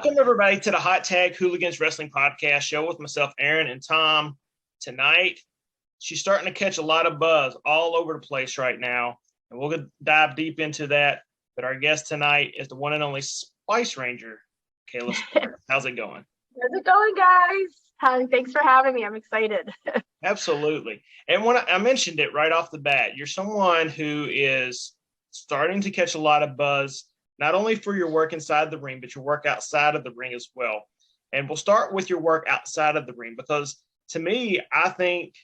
Welcome, everybody, to the Hot Tag Hooligans Wrestling Podcast show with myself, Aaron, and Tom. Tonight, she's starting to catch a lot of buzz all over the place right now, and we'll dive deep into that. But our guest tonight is the one and only Spice Ranger, Kayla Sparks. How's it going? How's it going, guys? Hi, thanks for having me. I'm excited. Absolutely. And when I mentioned it right off the bat, you're someone who is starting to catch a lot of buzz, not only for your work inside the ring, but your work outside of the ring as well. And we'll start with your work outside of the ring, because to me, I think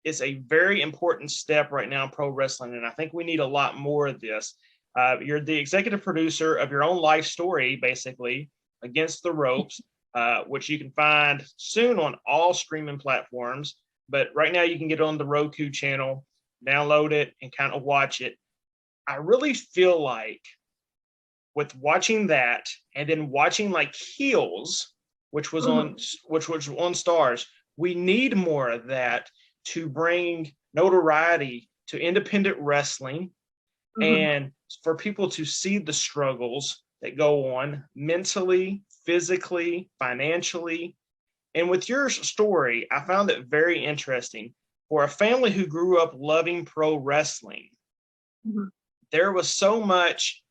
it's a very important step right now in pro wrestling. And I think we need a lot more of this. You're the executive producer of your own life story, basically, Against the Ropes, which you can find soon on all streaming platforms. But right now you can get it on the Roku channel, download it, and kind of watch it. I really feel like with watching that and then watching like Heels, which was on Stars, we need more of that to bring notoriety to independent wrestling and for people to see the struggles that go on mentally, physically, financially. And with your story, I found it very interesting. For a family who grew up loving pro wrestling, there was so much,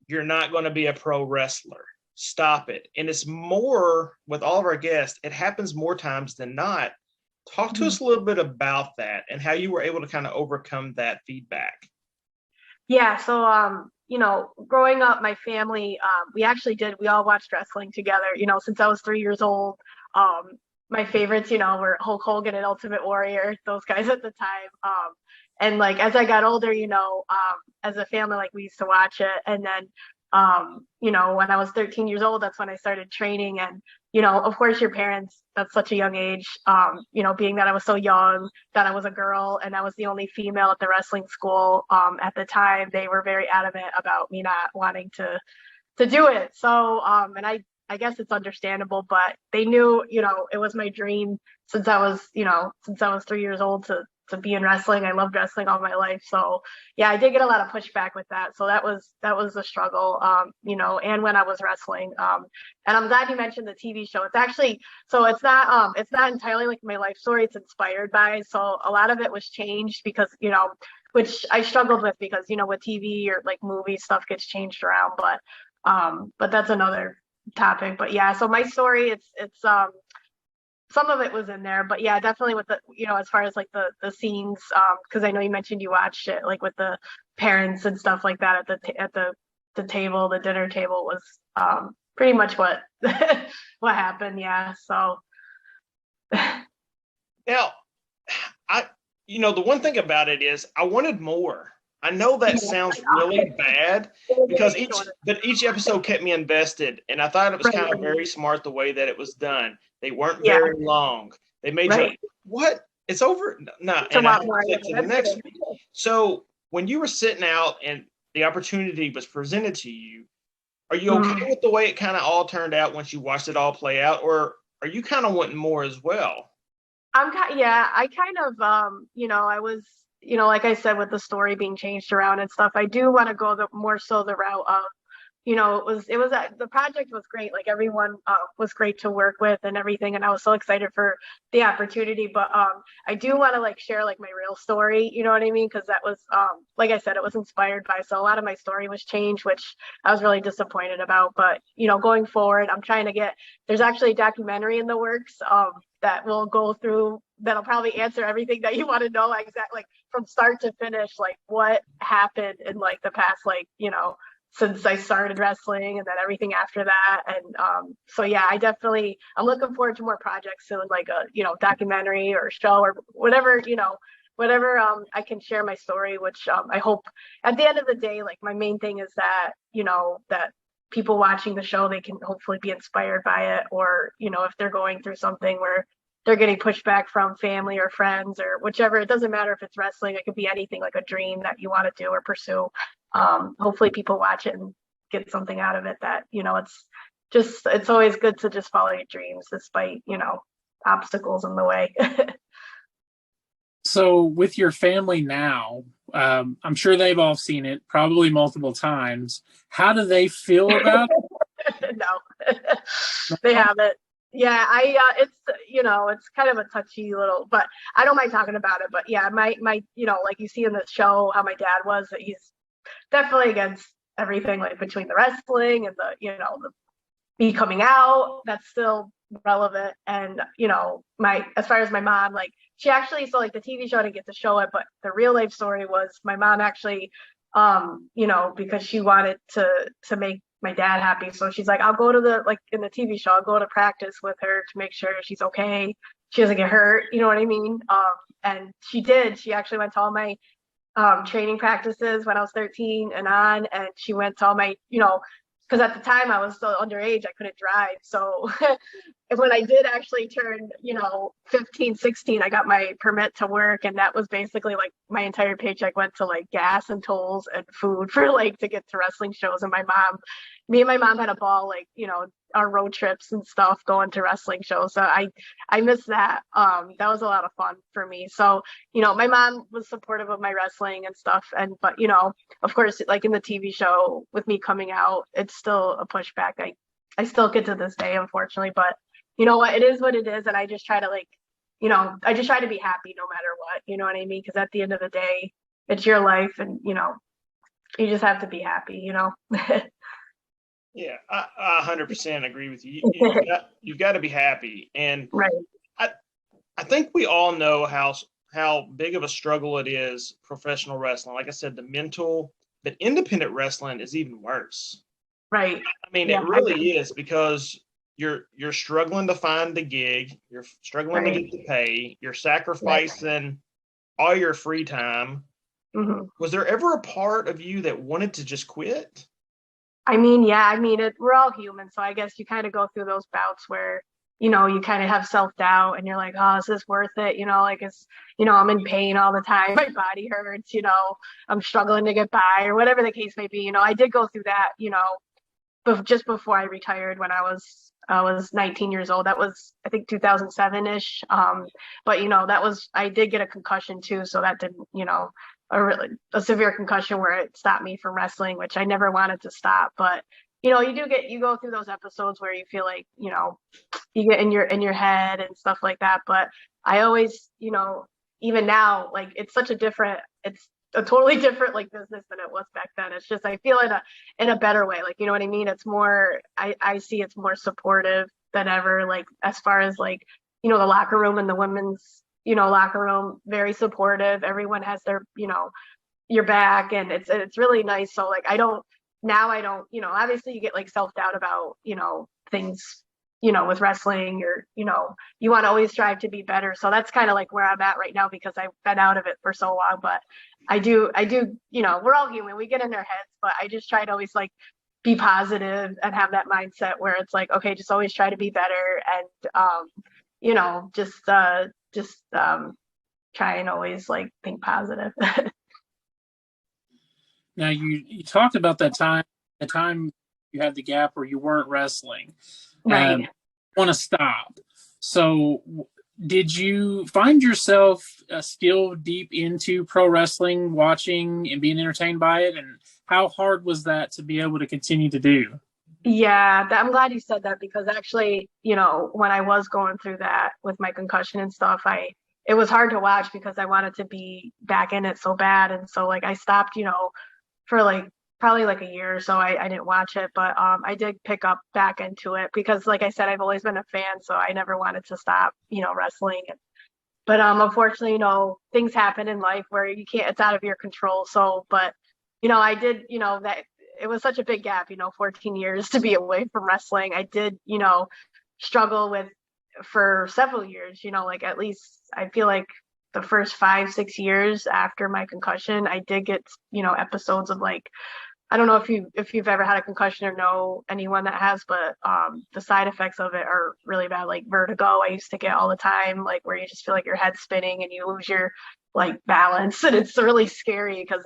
you're not going to be a pro wrestler. Stop it. And it's more with all of our guests, it happens more times than not. Talk to us a little bit about that and how you were able to kind of overcome that feedback. Yeah, so growing up, my family, we all watched wrestling together, since I was 3 years old. My favorites, were Hulk Hogan and Ultimate Warrior, those guys at the time. And like as I got older, as a family, like we used to watch it. And then when I was 13 years old, that's when I started training. And, of course, your parents, that's such a young age, being that I was so young, that I was a girl and I was the only female at the wrestling school at the time, they were very adamant about me not wanting to do it. So, and I guess it's understandable, but they knew, it was my dream since I was 3 years old to be in wrestling. I loved wrestling all my life. So yeah, I did get a lot of pushback with that. So that was a struggle, and when I was wrestling. And I'm glad you mentioned the TV show. It's actually, so it's not entirely like my life story. It's inspired by, so a lot of it was changed because, which I struggled with because, with TV or like movie stuff gets changed around, but that's another topic. But yeah, so my story, it's some of it was in there, but yeah, definitely with the, as far as like the scenes, because I know you mentioned you watched it, like with the parents and stuff like that at the table, the dinner table was pretty much what what happened. Yeah. So now, the one thing about it is I wanted more. I know that sounds really bad because each episode kept me invested, and I thought it was kind of very smart the way that it was done. They weren't very long. They made you, what? It's over? No, and I clicked to the next one. So when you were sitting out and the opportunity was presented to you, are you okay with the way it kind of all turned out once you watched it all play out, or are you kind of wanting more as well? I was, like I said, with the story being changed around and stuff, I do want to go more so the route of, the project was great. Like everyone was great to work with and everything. And I was so excited for the opportunity, but I do want to like share like my real story, you know what I mean? Cause that was, like I said, it was inspired by, so a lot of my story was changed, which I was really disappointed about. But, going forward, I'm trying to there's actually a documentary in the works that will go through, that'll probably answer everything that you want to know, exactly, like from start to finish, like what happened in like the past, like, since I started wrestling and then everything after that. And so yeah, I'm looking forward to more projects soon, like a, documentary or show or whatever, I can share my story, which I hope at the end of the day, like my main thing is that, that people watching the show, they can hopefully be inspired by it, or, if they're going through something where they're getting pushback from family or friends or whichever, it doesn't matter if it's wrestling, it could be anything, like a dream that you want to do or pursue. Hopefully people watch it and get something out of it, that, it's always good to just follow your dreams despite, obstacles in the way. So with your family now, I'm sure they've all seen it probably multiple times. How do they feel about it? No. They have it. Yeah, it's it's kind of a touchy little, but I don't mind talking about it. But yeah, my like you see in the show how my dad was, that he's definitely against everything, like between the wrestling and the me coming out, that's still relevant. And my as far as my mom, like she actually, so like the TV show didn't get to show it, but the real life story was my mom actually, because she wanted to make my dad happy. So she's like, I'll go to the, like in the TV show, I'll go to practice with her to make sure she's okay. She doesn't get hurt, you know what I mean? And she did. She actually went to all my training practices when I was 13 and on, and she went to all my, because at the time I was still underage, I couldn't drive. So when I did actually turn, 15, 16, I got my permit to work. And that was basically like my entire paycheck went to like gas and tolls and food for like to get to wrestling shows. And me and my mom had a ball, like, our road trips and stuff going to wrestling shows. So I miss that. That was a lot of fun for me. So, my mom was supportive of my wrestling and stuff. But, of course, like in the TV show with me coming out, it's still a pushback. I still get to this day, unfortunately, but you know what, it is what it is. And I just try to I just try to be happy no matter what, you know what I mean? Because at the end of the day, it's your life, and, you just have to be happy, Yeah, I 100% agree with you. You've got to be happy. And Right. I think we all know how big of a struggle it is, professional wrestling. Like I said, the mental, but independent wrestling is even worse. Right. I mean, Yeah, it really is, because you're struggling to find the gig, you're struggling to Right. get the pay, you're sacrificing all your free time. Mm-hmm. Was there ever a part of you that wanted to just quit? I mean, yeah, we're all human. So I guess you kind of go through those bouts where, you kind of have self-doubt and you're like, oh, is this worth it? Like I'm in pain all the time. My body hurts, I'm struggling to get by, or whatever the case may be. I did go through that, but just before I retired, when I was 19 years old. That was, I think, 2007-ish. But I did get a concussion too. So that didn't, a severe concussion where it stopped me from wrestling, which I never wanted to stop. But you go through those episodes where you feel like, you get in your head and stuff like that. But I always, even now, like it's a totally different like business than it was back then. It's just I feel in a better way. Like, you know what I mean? It's more, I see it's more supportive than ever. Like as far as like, the locker room and the women's, locker room, very supportive. Everyone has their, your back, and it's really nice. So like I don't, obviously you get like self-doubt about, things, with wrestling, or, you want to always strive to be better. So that's kind of like where I'm at right now, because I've been out of it for so long. But I do, we're all human. We get in our heads, but I just try to always like be positive and have that mindset where it's like, okay, just always try to be better. And, just try and always like think positive. Now you talked about the time you had the gap where you weren't wrestling. Right. Want to stop. So did you find yourself still deep into pro wrestling, watching and being entertained by it? And how hard was that to be able to continue to do? Yeah, I'm glad you said that, because actually, when I was going through that with my concussion and stuff, it was hard to watch because I wanted to be back in it so bad. And so like I stopped, for like probably like a year or so. I didn't watch it, but I did pick up back into it because like I said, I've always been a fan, so I never wanted to stop, wrestling. But unfortunately, things happen in life where you can't, it's out of your control. So, but I did, that it was such a big gap, 14 years to be away from wrestling. I did, struggle with for several years, like at least I feel like the first 5-6 years after my concussion, I did get, episodes of like, I don't know if you've ever had a concussion or know anyone that has, but the side effects of it are really bad, like vertigo. I used to get all the time, like where you just feel like your head's spinning and you lose your like balance, and it's really scary because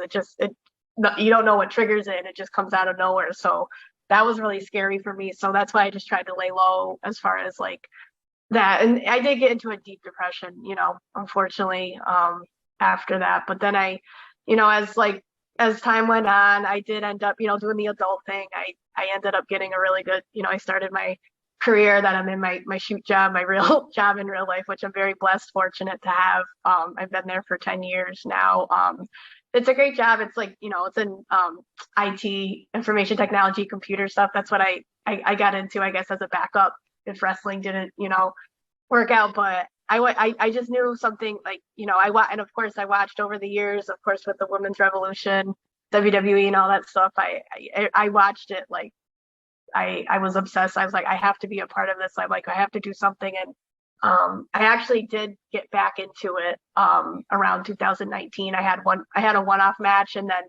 you don't know what triggers it, and it just comes out of nowhere. So that was really scary for me. So that's why I just tried to lay low as far as like that. And I did get into a deep depression, unfortunately, after that. But then as like as time went on, I did end up, doing the adult thing. I ended up getting a really good, I started my career that I'm in my shoot job, my real job in real life, which I'm very blessed, fortunate to have. I've been there for 10 years now. It's a great job. It's like, it's in IT, information technology, computer stuff. That's what I got into, I guess, as a backup if wrestling didn't, work out. But I just knew something like, and of course I watched over the years, of course, with the Women's Revolution, WWE and all that stuff. I watched it like I was obsessed. I was like, I have to be a part of this. I'm like, I have to do something. And I actually did get back into it around 2019. I had a one-off match, and then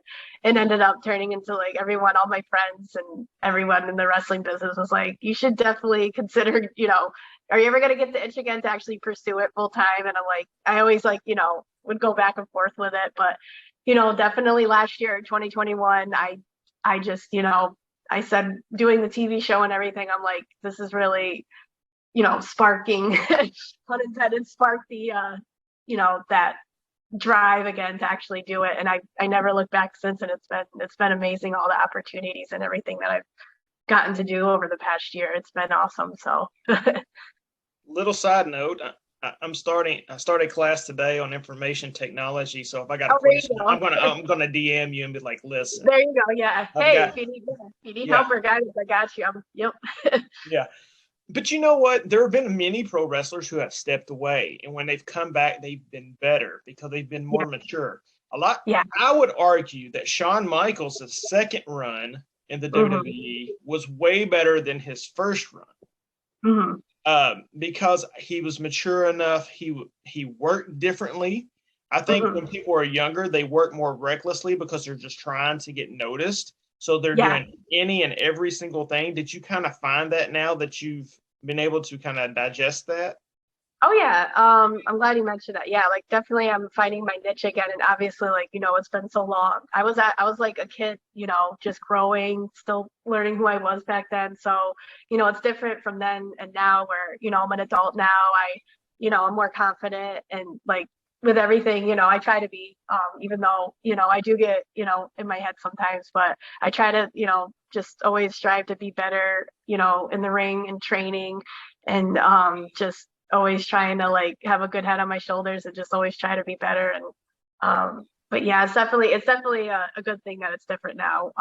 it ended up turning into like everyone, all my friends and everyone in the wrestling business was like, you should definitely consider, are you ever going to get the itch again to actually pursue it full time? And I'm like, I always like, would go back and forth with it. But, definitely last year, 2021, I just, I said doing the TV show and everything, I'm like, this is really, sparking, pun intended, spark the, that drive again to actually do it. And I never looked back since, and it's been amazing, all the opportunities and everything that I've gotten to do over the past year. It's been awesome. So Little side note, I started class today on information technology. So if I got a question, I'm gonna DM you and be like, listen. There you go. Yeah. Hey, if you need help or guidance, I got you. Yep. Yeah. But you know what? There have been many pro wrestlers who have stepped away, and when they've come back, they've been better because they've been more mature. A lot. Yeah. I would argue that Shawn Michaels' second run in the WWE was way better than his first run. Because he was mature enough. He worked differently. I think when people are younger, they work more recklessly because they're just trying to get noticed. So they're doing any and every single thing. Did you kind of find that now that you've been able to kind of digest that? Oh yeah. I'm glad you mentioned that. Yeah, like definitely I'm finding my niche again. And obviously, like, it's been so long. I was like a kid, just growing, still learning who I was back then. So, it's different from then and now where, I'm an adult now. I'm more confident and like with everything, I try to be, even though, I do get, in my head sometimes, but I try to, just always strive to be better, in the ring and training and just always trying to like have a good head on my shoulders and just always try to be better. And but yeah, it's definitely a good thing that it's different now,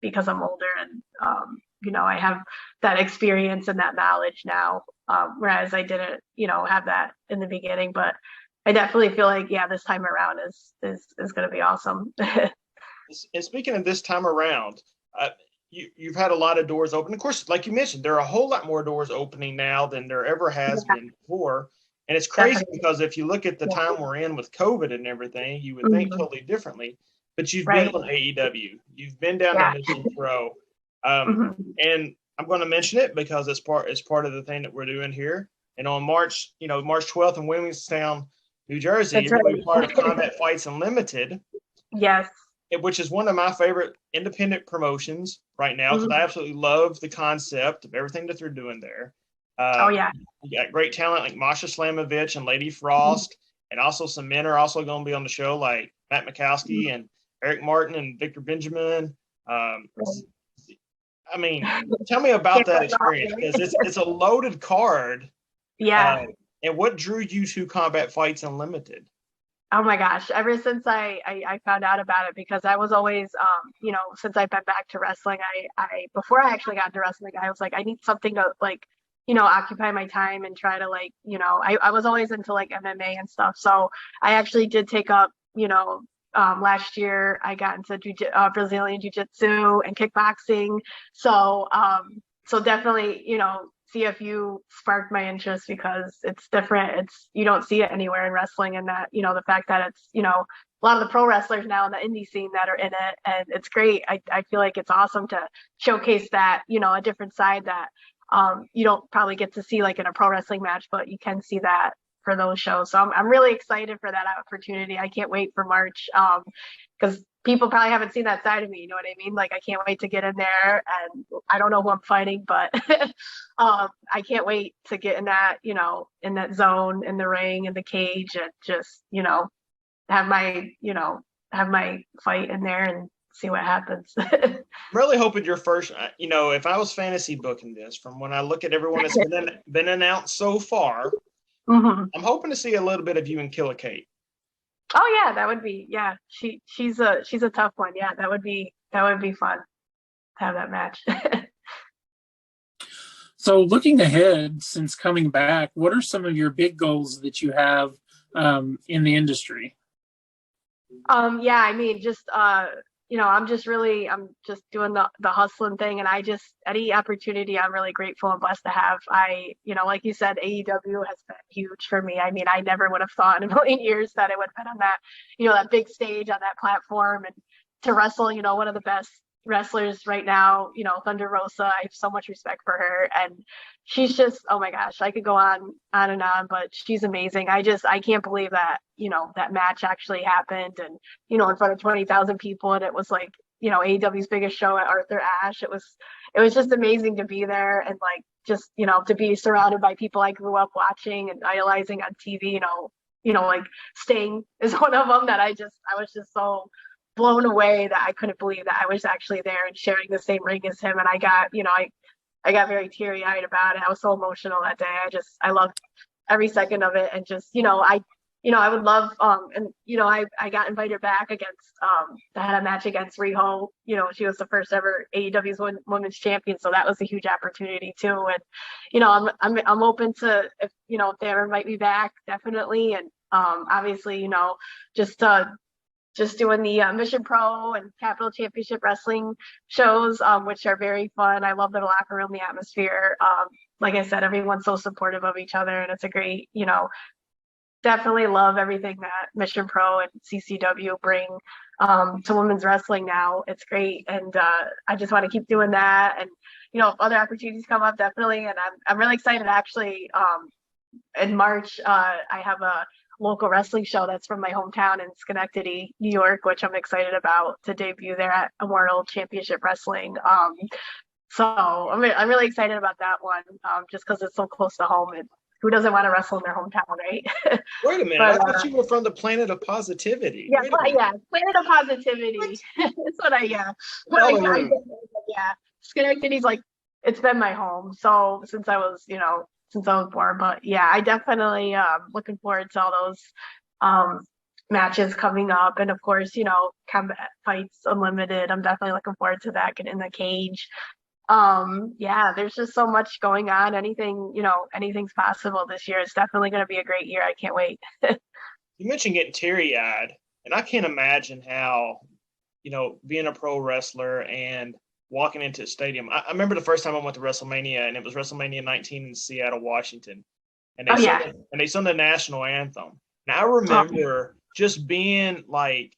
because I'm older and I have that experience and that knowledge now, whereas I didn't have that in the beginning. But I definitely feel like, yeah, this time around is going to be awesome. And speaking of this time around, you've had a lot of doors open. Of course, like you mentioned, there are a whole lot more doors opening now than there ever has been before. And it's crazy because if you look at the time we're in with COVID and everything, you would think totally differently. But you've been on AEW, you've been down to Mission Pro, and I'm going to mention it because it's part of the thing that we're doing here. And on March 12th in Williamstown, New Jersey, you're going to be part of Combat Fights Unlimited. Yes. Which is one of my favorite independent promotions right now because I absolutely love the concept of everything that they're doing there. You got great talent like Masha Slamovich and Lady Frost, and also some men are also going to be on the show like Matt Mikowski and Eric Martin and Victor Benjamin. I mean, tell me about that experience because it's a loaded card. Yeah. And what drew you to Combat Fights Unlimited? Oh my gosh, ever since I found out about it, because I was always, since I've been back to wrestling, I before I actually got into wrestling, I was like, I need something to like, occupy my time and try to like, I was always into like MMA and stuff. So I actually did take up, last year I got into Brazilian Jiu-Jitsu and kickboxing. So, so definitely, CFU sparked my interest because it's different. You don't see it anywhere in wrestling, and that, the fact that it's, a lot of the pro wrestlers now in the indie scene that are in it, and it's great. I feel like it's awesome to showcase that, a different side that you don't probably get to see like in a pro wrestling match, but you can see that for those shows. So I'm really excited for that opportunity. I can't wait for March, because people probably haven't seen that side of me. You know what I mean? Like, I can't wait to get in there, and I don't know who I'm fighting, but I can't wait to get in that, in that zone, in the ring, in the cage, and just, have my, have my fight in there and see what happens. I'm really hoping your first, if I was fantasy booking this, from when I look at everyone that's been announced so far, hmm I'm hoping to see a little bit of you and Kayla Kate. Oh yeah, that would be, yeah. She's a tough one. Yeah, that would be fun to have that match. So looking ahead, since coming back, what are some of your big goals that you have in the industry? Yeah, I mean, just I'm just doing the hustling thing, and any opportunity I'm really grateful and blessed to have. Like you said, AEW has been huge for me. I mean, I never would have thought in a million years that I would have been on that, that big stage on that platform and to wrestle, one of the best wrestlers right now, Thunder Rosa. I have so much respect for her, and she's just, oh my gosh, I could go on and on, but she's amazing. I can't believe that, that match actually happened, and in front of 20,000 people, and it was like, AEW's biggest show at Arthur Ashe. It was just amazing to be there, and like just, to be surrounded by people I grew up watching and idolizing on TV, like Sting is one of them that I was just so blown away that I couldn't believe that I was actually there and sharing the same ring as him. And I got very teary-eyed about it. I was so emotional that day. I loved every second of it. And just, I would love, I got invited back against, I had a match against Riho. She was the first ever AEW's women's champion. So that was a huge opportunity too. And, I'm open to, if they ever invite me back, definitely. And, obviously, just doing the Mission Pro and Capital Championship Wrestling shows, which are very fun. I love the locker room, the atmosphere. Like I said, everyone's so supportive of each other, and it's a great, definitely love everything that Mission Pro and CCW bring to women's wrestling now. It's great, and I just want to keep doing that. And if other opportunities come up, definitely. And I'm really excited. Actually, in March, I have a local wrestling show that's from my hometown in Schenectady, New York, which I'm excited about to debut there at Immortal Championship Wrestling. So I'm really excited about that one, just because it's so close to home, and who doesn't want to wrestle in their hometown, right? Wait a minute, I thought you were from the planet of positivity. Yeah, planet of positivity. That's what yeah. Schenectady's like, it's been my home. So since I was born. But yeah, I definitely looking forward to all those matches coming up. And of course, Combat Fights Unlimited. I'm definitely looking forward to that, getting in the cage. Yeah, there's just so much going on. Anything's possible this year. It's definitely going to be a great year. I can't wait. You mentioned getting teary-eyed, and I can't imagine how, being a pro wrestler and walking into a stadium. I remember the first time I went to WrestleMania, and it was WrestleMania 19 in Seattle, Washington. And they sung the national anthem. And I remember just being like,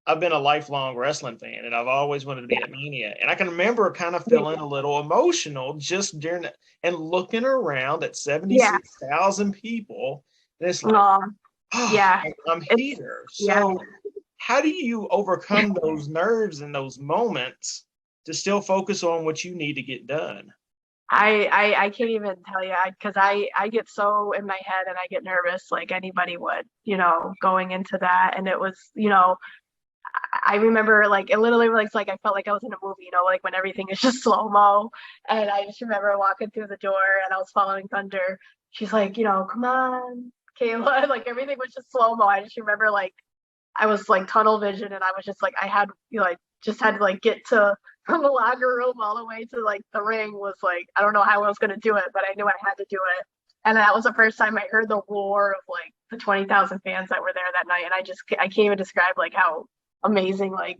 I've been a lifelong wrestling fan, and I've always wanted to be at Mania. And I can remember kind of feeling a little emotional just during that, and looking around at 76,000 people. And it's like, I'm here. So how do you overcome those nerves and those moments to still focus on what you need to get done? I can't even tell you, because I get so in my head and I get nervous like anybody would, going into that. And it was, I remember like it literally was like I felt like I was in a movie, like when everything is just slow-mo. And I just remember walking through the door and I was following Thunder. She's like, come on, Kayla. Like everything was just slow-mo. I just remember like I was like tunnel vision, and I was just like I had to like get to from the locker room all the way to like the ring. Was like I don't know how I was gonna do it, but I knew I had to do it. And that was the first time I heard the roar of like the 20,000 fans that were there that night. And I can't even describe like how amazing, like,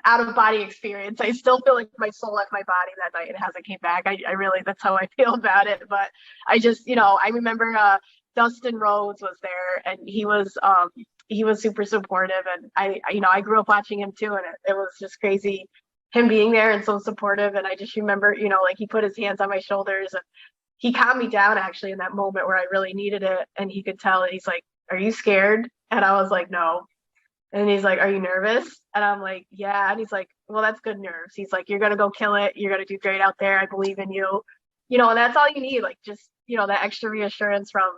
out of body experience. I still feel like my soul left my body that night. It hasn't came back. I really, that's how I feel about it. But I just, I remember Dustin Rhodes was there, and he was super supportive. And I grew up watching him too. And it was just crazy him being there and so supportive. And I just remember, like he put his hands on my shoulders, and he calmed me down actually in that moment where I really needed it. And he could tell, and he's like, "Are you scared?" And I was like, "No." And he's like, "Are you nervous?" And I'm like, "Yeah." And he's like, "Well, that's good nerves." He's like, "You're going to go kill it. You're going to do great out there. I believe in you." And that's all you need. Like, just, that extra reassurance from,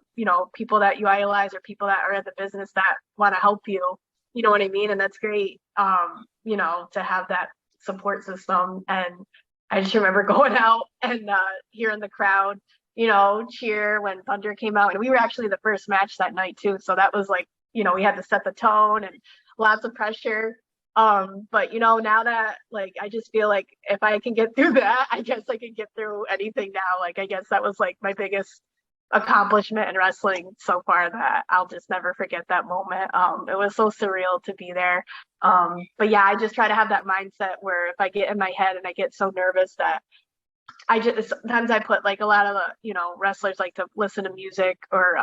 people that you idolize or people that are in the business that want to help you. You know what I mean? And that's great, to have that support system. And I just remember going out and hearing the crowd, cheer when Thunder came out. And we were actually the first match that night too. So that was like, we had to set the tone and lots of pressure. But now that like I just feel like if I can get through that, I guess I can get through anything now. Like I guess that was like my biggest accomplishment in wrestling so far, that I'll just never forget that moment. It was so surreal to be there. But yeah, I just try to have that mindset where if I get in my head and I get so nervous that sometimes I put like a lot of the, wrestlers like to listen to music or,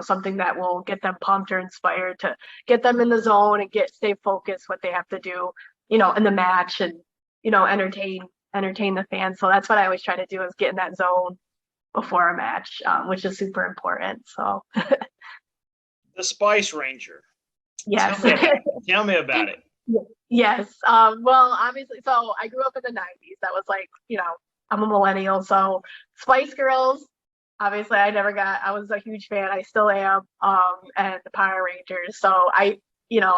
something that will get them pumped or inspired to get them in the zone and stay focused what they have to do, in the match and, entertain the fans. So that's what I always try to do, is get in that zone before a match, which is super important. So the Spice Ranger. Yes. Tell me about it. Yes. Well, obviously, so I grew up in the 90s. That was like, I'm a millennial. So Spice Girls, obviously I was a huge fan. I still am. And the Power Rangers. So I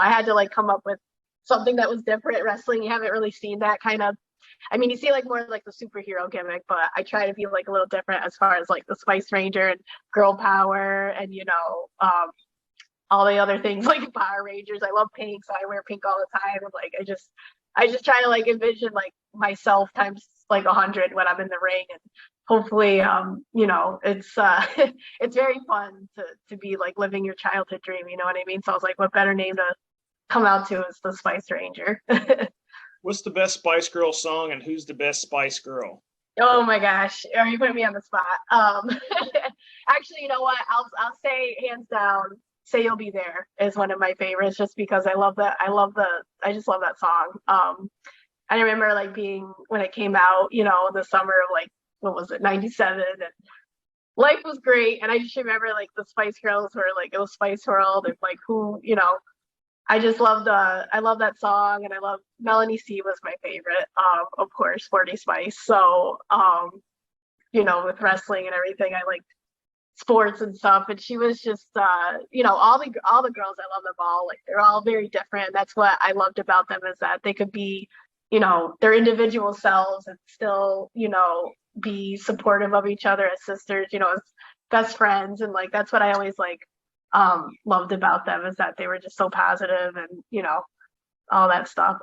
had to like come up with something that was different. Wrestling, you haven't really seen that kind of, you see like more like the superhero gimmick, but I try to be like a little different as far as like the Spice Ranger and girl power and, all the other things like Power Rangers. I love pink, so I wear pink all the time. And like, I just try to like envision like myself times like 100 when I'm in the ring. And hopefully, it's it's very fun to be like living your childhood dream. You know what I mean? So I was like, what better name to come out to is the Spice Ranger. What's the best Spice Girl song, and who's the best Spice Girl? Oh my gosh, are you putting me on the spot? Actually, you know what? I'll say hands down, "Say You'll Be There" is one of my favorites, just because I love that. I just love that song. I remember like when it came out, in the summer of like, what was it, 97, and life was great. And I just remember like the Spice Girls were like, it was Spice World, and like I just I love that song, and I love Melanie C was my favorite. Of course, Sporty Spice. So, with wrestling and everything, I liked sports and stuff. And she was just, all the girls, I love them all. Like they're all very different. That's what I loved about them, is that they could be, their individual selves and still, be supportive of each other as sisters, as best friends. And like, that's what I always like, loved about them, is that they were just so positive and all that stuff.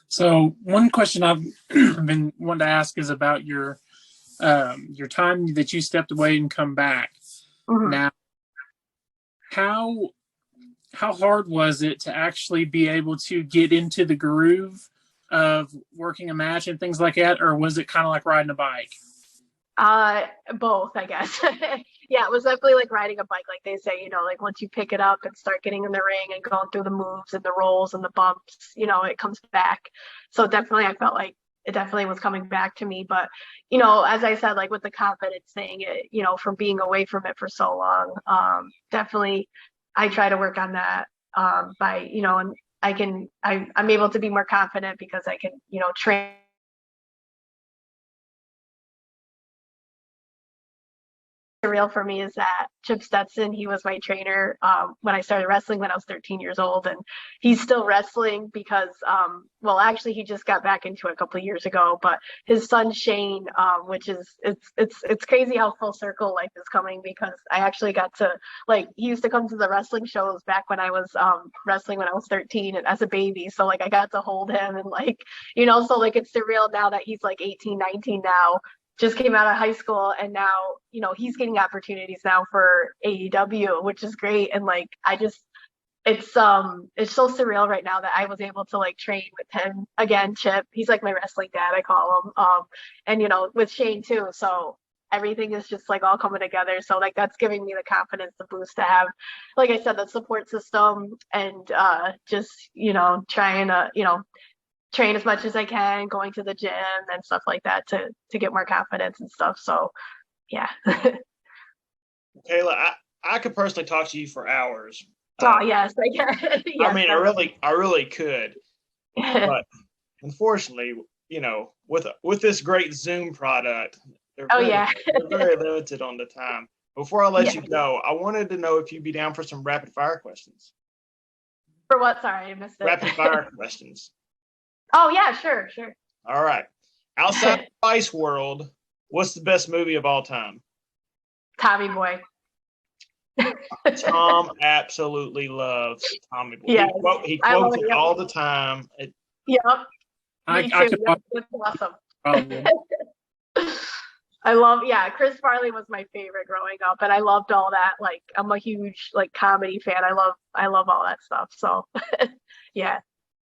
So one question I've been wanting to ask is about your time that you stepped away and come back. Mm-hmm. Now, how hard was it to actually be able to get into the groove of working a match and things like that, or was it kind of like riding a bike? Both, I guess. Yeah, it was definitely like riding a bike, like they say, like once you pick it up and start getting in the ring and going through the moves and the rolls and the bumps, it comes back. So definitely I felt like it definitely was coming back to me. But, as I said, like with the confidence thing, from being away from it for so long, definitely I try to work on that, by, and I'm able to be more confident because I can, train. Real for me is that Chip Stetson, he was my trainer when I started wrestling when I was 13 years old, and he's still wrestling because actually he just got back into it a couple of years ago, but his son Shane, which is it's crazy how full circle life is coming, because I actually got to, like, he used to come to the wrestling shows back when I was wrestling when I was 13 and as a baby, so like I got to hold him, and like, so like it's surreal now that he's like 18, 19 now, just came out of high school, and now, he's getting opportunities now for AEW, which is great. And like, it's so surreal right now that I was able to like train with him again. Chip, he's like my wrestling dad, I call him. And with Shane too. So everything is just like all coming together. So like, that's giving me the confidence, the boost to have, like I said, the support system, and just, trying to, train as much as I can, going to the gym and stuff like that to get more confidence and stuff. So yeah. Kayla, I could personally talk to you for hours. Oh yes, I can. Yes, I really could. But unfortunately, with this great Zoom product, they're Oh very, yeah. they're very limited on the time. Before I let Yeah. you go, I wanted to know if you'd be down for some rapid fire questions. For what? Sorry, I missed it. Rapid fire questions. Oh yeah, sure. All right. Outside the Spice World, what's the best movie of all time? Tommy Boy. Tom absolutely loves Tommy Boy. Yes. He I love quotes it, it yep. all the time. Yep. I Me I too. could Yep, that's awesome. probably. I love, yeah, Chris Farley was my favorite growing up, and I loved all that. Like, I'm a huge like comedy fan. I love all that stuff. So, yeah.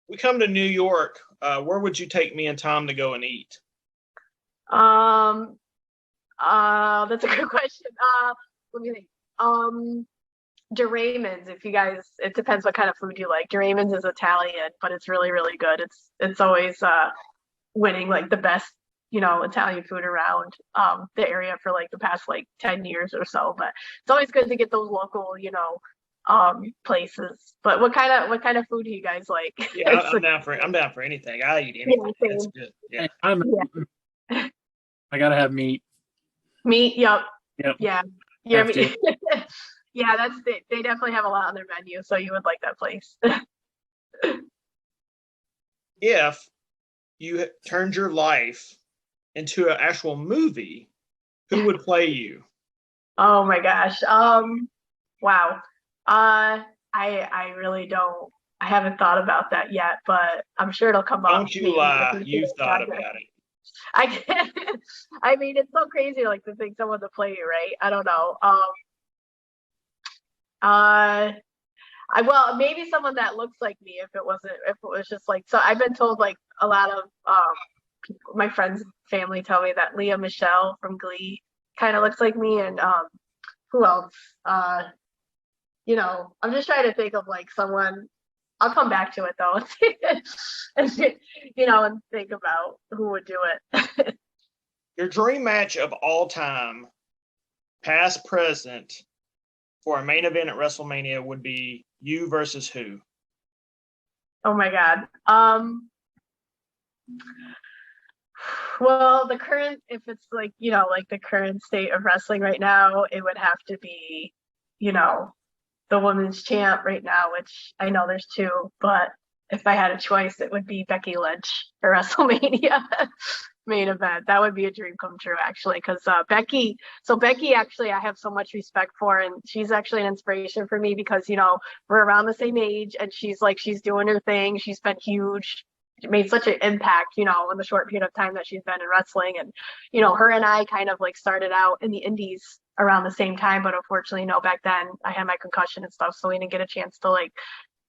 We come to New York. Where would you take me and Tom to go and eat? That's a good question. Let me think. DeRaymond's, if you guys, it depends what kind of food you like. DeRaymond's is Italian, but it's really, really good. It's always winning like the best, Italian food around the area for like the past like 10 years or so. But it's always good to get those local, places. But what kind of food do you guys like? Yeah, I'm down for anything. I eat anything. Yeah, That's same. good. Yeah. I gotta have meat. Meat, yep. Yep. Yeah. Have meat. Yeah, they definitely have a lot on their menu, so you would like that place. If you turned your life into an actual movie, who would play you? Oh my gosh. Wow. I really don't. I haven't thought about that yet, but I'm sure it'll come up. Don't you lie. You've thought about it. I can't. I mean, it's so crazy, like to think someone to play you, right? I don't know. Well, maybe someone that looks like me if it was just like, so I've been told like a lot of my friends family tell me that Leah Michelle from Glee kind of looks like me, and who else? I'm just trying to think of like someone. I'll come back to it though and think about who would do it. Your dream match of all time, past, present, for a main event at WrestleMania would be you versus who? Oh my God. Well, if it's like, like the current state of wrestling right now, it would have to be, the women's champ right now, which I know there's two, but if I had a choice, it would be Becky Lynch for WrestleMania main event. That would be a dream come true, actually, because Becky actually I have so much respect for, and she's actually an inspiration for me because, we're around the same age, and she's doing her thing. She's been huge, made such an impact, in the short period of time that she's been in wrestling. And, her and I kind of like started out in the indies around the same time, but unfortunately, back then I had my concussion and stuff, so we didn't get a chance to like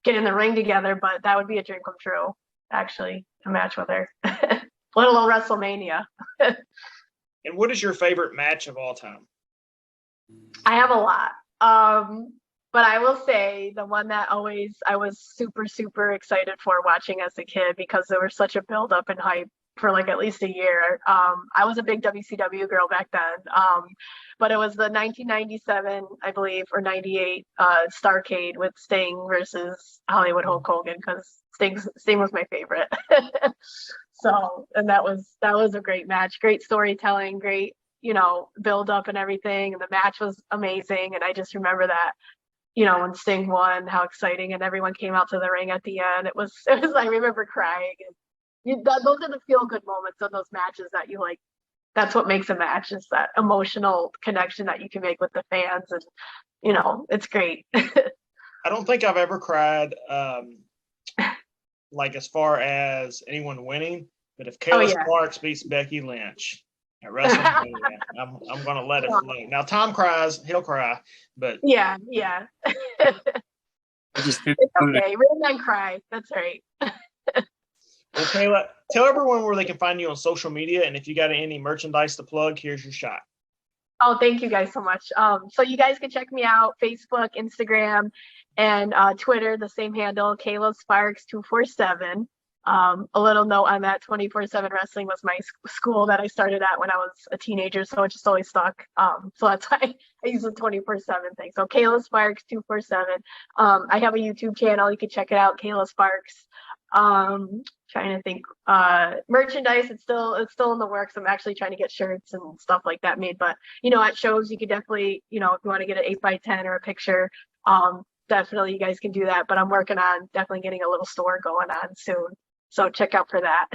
get in the ring together. But that would be a dream come true, actually, a match with her. Let alone WrestleMania. And what is your favorite match of all time? I have a lot. But I will say the one that always I was super, super excited for watching as a kid because there was such a build up and hype for like at least a year. I was a big WCW girl back then. But it was the 1997, I believe, or 98 Starrcade with Sting versus Hollywood Hulk Hogan, because Sting was my favorite. So, and that was a great match, great storytelling, great, build up and everything. And the match was amazing. And I just remember that, when Sting won, how exciting, and everyone came out to the ring at the end. It was I remember crying. And those are the feel good moments of those matches that you like. That's what makes a match, is that emotional connection that you can make with the fans. And, it's great. I don't think I've ever cried, like as far as anyone winning, but if Kayla Sparks beats Becky Lynch at WrestleMania, I'm going to let it flow. Now, Tom cries, he'll cry, but yeah. It's okay. Really then cry. That's right. Well, Kayla, tell everyone where they can find you on social media, and if you got any merchandise to plug, here's your shot. Oh, thank you guys so much. So you guys can check me out, Facebook, Instagram, and Twitter, the same handle, Kayla Sparks 247. A little note on that, 24/7 Wrestling was my school that I started at when I was a teenager, so it just always stuck. So that's why I use the 24/7 thing. So Kayla Sparks 247. I have a YouTube channel. You can check it out, Kayla Sparks. Trying to think. Merchandise, it's still in the works. I'm actually trying to get shirts and stuff like that made. But at shows you could definitely, if you want to get an 8x10 or a picture, definitely you guys can do that. But I'm working on definitely getting a little store going on soon. So check out for that.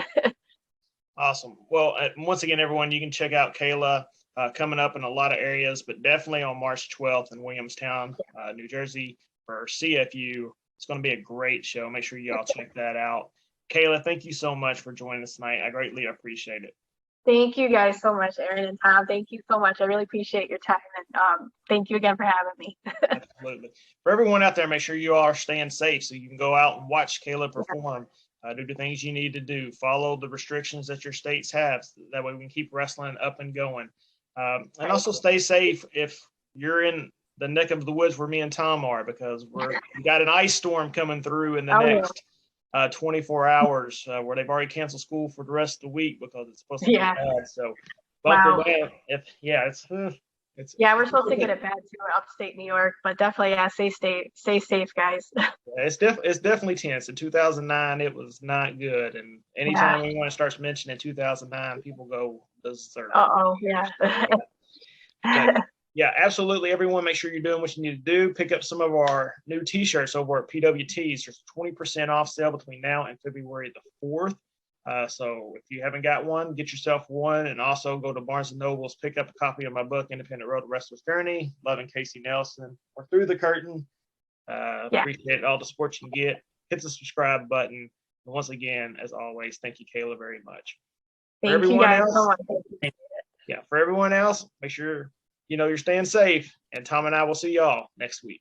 Awesome. Well, once again, everyone, you can check out Kayla coming up in a lot of areas, but definitely on March 12th in Williamstown, New Jersey for CFU. It's going to be a great show. Make sure you all check that out. Kayla, thank you so much for joining us tonight. I greatly appreciate it. Thank you guys so much, Aaron and Tom. Thank you so much. I really appreciate your time. And thank you again for having me. Absolutely. For everyone out there, make sure you all are staying safe so you can go out and watch Kayla perform. Do the things you need to do. Follow the restrictions that your states have. That way we can keep wrestling up and going. And also stay safe if you're in the neck of the woods where me and Tom are, because we got an ice storm coming through in the next 24 hours where they've already canceled school for the rest of the week because it's supposed to be bad. So buckle down. We're supposed to get it bad too in upstate New York, but definitely stay safe, guys. It's definitely tense. In 2009, it was not good, and anytime anyone starts mentioning 2009, people go berserk. Yeah, absolutely. Everyone, make sure you're doing what you need to do. Pick up some of our new T-shirts over at PWTs. There's a 20% off sale between now and February the 4th. So if you haven't got one, get yourself one, and also go to Barnes & Noble's, pick up a copy of my book, Independent Road to Wrestler's Journey, Loving Casey Nelson. We're through the curtain. Appreciate all the support you can get. Hit the subscribe button. And once again, as always, thank you, Kayla, very much. Thank you guys so much. For everyone else, make sure you're staying safe. And Tom and I will see y'all next week.